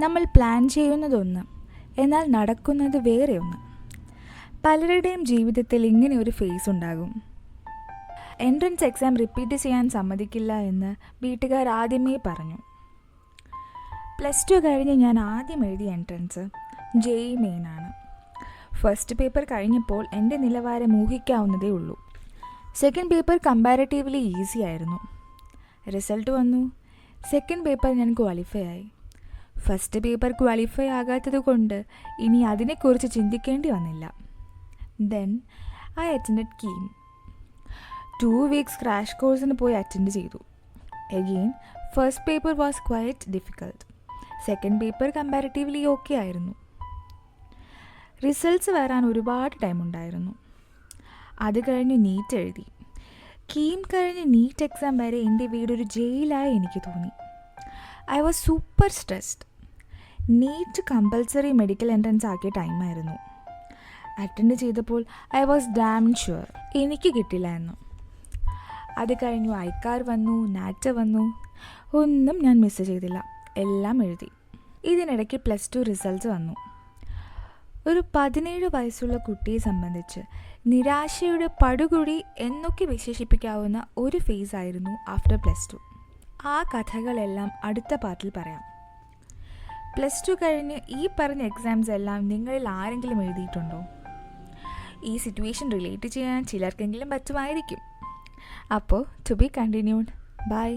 നമ്മൾ പ്ലാൻ ചെയ്യുന്നതൊന്ന്, എന്നാൽ നടക്കുന്നത് വേറെ ഒന്ന്. പലരുടെയും ജീവിതത്തിൽ ഇങ്ങനെ ഒരു ഫേസ് ഉണ്ടാകും. എൻട്രൻസ് എക്സാം റിപ്പീറ്റ് ചെയ്യാൻ സമ്മതിക്കില്ല എന്ന് വീട്ടുകാർ ആദ്യമേ പറഞ്ഞു. +2 കഴിഞ്ഞ് ഞാൻ ആദ്യം എഴുതിയ എൻട്രൻസ് JEE മെയിനാണ്. ഫസ്റ്റ് പേപ്പർ കഴിഞ്ഞപ്പോൾ എൻ്റെ നിലവാരം ഊഹിക്കാവുന്നതേ ഉള്ളൂ. സെക്കൻഡ് പേപ്പർ കമ്പാരിറ്റീവ്ലി ഈസി ആയിരുന്നു. റിസൾട്ട് വന്നു. സെക്കൻഡ് പേപ്പർ ഞാൻ ക്വാളിഫൈ ആയി. ഫസ്റ്റ് പേപ്പർ ക്വാളിഫൈ ആകാത്തത് കൊണ്ട് ഇനി അതിനെക്കുറിച്ച് ചിന്തിക്കേണ്ടി വന്നില്ല. Then I attended KEAM. 2 weeks crash കോഴ്സിന് പോയി അറ്റൻഡ് ചെയ്തു. Again first paper was quite difficult. Second paper comparatively okay ആയിരുന്നു. റിസൾട്ട്സ് വരാൻ ഒരുപാട് ടൈം ഉണ്ടായിരുന്നു. അത് കഴിഞ്ഞ് നീറ്റ് എഴുതി. കീം കഴിഞ്ഞ് നീറ്റ് എക്സാം വരെ എൻ്റെ വീടൊരു ജയിലായി എനിക്ക് തോന്നി. I was super stressed. NEET compulsory medical entrance ആക്കിയ ടൈമായിരുന്നു. അറ്റൻഡ് ചെയ്തപ്പോൾ ഐ വാസ് ഡാം ഷുവർ എനിക്ക് കിട്ടില്ല എന്ന്. അത് കഴിഞ്ഞു ഐക്കാർ വന്നു, നാറ്റ വന്നു. ഒന്നും ഞാൻ മിസ് ചെയ്തില്ല, എല്ലാം എഴുതി. ഇതിനിടയ്ക്ക് +2 റിസൾട്ട്സ് വന്നു. ഒരു 17 വയസ്സുള്ള കുട്ടിയെ സംബന്ധിച്ച് നിരാശയുടെ പടുകുഴി എന്നൊക്കെ വിശേഷിപ്പിക്കാവുന്ന ഒരു ഫേസ് ആയിരുന്നു ആഫ്റ്റർ +2. ആ കഥകളെല്ലാം അടുത്ത പാർട്ടിൽ പറയാം. +2 കഴിഞ്ഞ് ഈ പറഞ്ഞ എക്സാംസ് എല്ലാം നിങ്ങളിൽ ആരെങ്കിലും എഴുതിയിട്ടുണ്ടോ? ഈ സിറ്റുവേഷൻ റിലേറ്റ് ചെയ്യാൻ ചിലർക്കെങ്കിലും പറ്റുമായിരിക്കും. അപ്പോൾ ടു ബി കണ്ടിന്യൂഡ്. ബൈ.